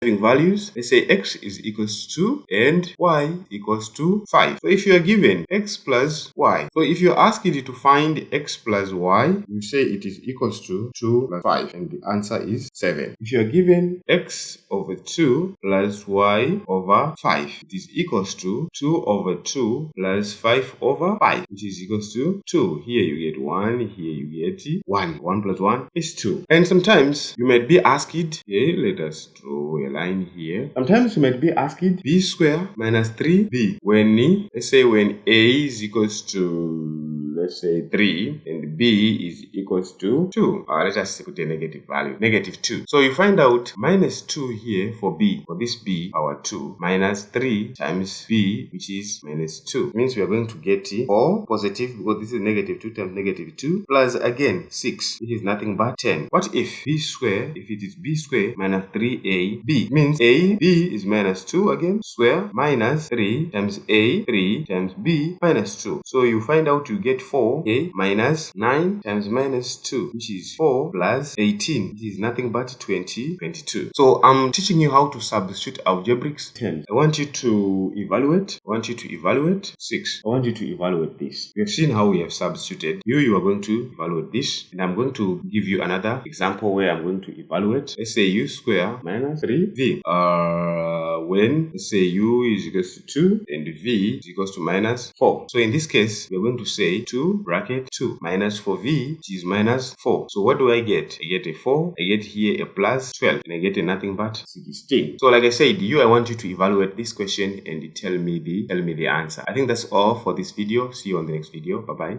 having values. Let's say x is equals to 2 and y equals to 5. So if you are given x plus y, so if you're asking you to find x plus y, you say it is equals to 2 plus 5, and the answer is 7. If you are given x over 2 plus y over 5, it is equals to 2 over 2 plus 5 over 5, which is equals to 2. Here you get 1, here you get 1. 1 plus 1 is 2. And sometimes you might be asked, let us draw a line here. Sometimes you might be asked b square minus 3b when, let's say, when a is equals to, let's say, 3 and b is equals to 2. Let us put a negative value, negative 2. So you find out minus 2 here for b, for this b, our 2, minus 3 times b, which is minus 2. It means we are going to get 4 positive, because this is negative 2 times negative 2, plus again 6, which is nothing but 10. What if b square, if it is b square minus 3ab, means a, b is minus 2 again, square minus 3 times a, 3 times b minus 2. So you find out you get 4a minus 9 times minus 2, which is 4 plus 18, which is nothing but 22. So I'm teaching you how to substitute algebraic terms. I want you to evaluate. 6. I want you to evaluate this. We have seen how we have substituted. You are going to evaluate this, and I'm going to give you another example where I'm going to evaluate. Let's say u square minus 3v. When, let's say, u is equals to 2 and v is equals to minus 4. So in this case, we're going to say 2 bracket 2 minus 4v, which is minus 4. So what do I get? I get a 4, I get here a plus 12, and I get a nothing but 16. So like I said, I want you to evaluate this question and tell me the answer. I think that's all for this video. See you on the next video. Bye bye.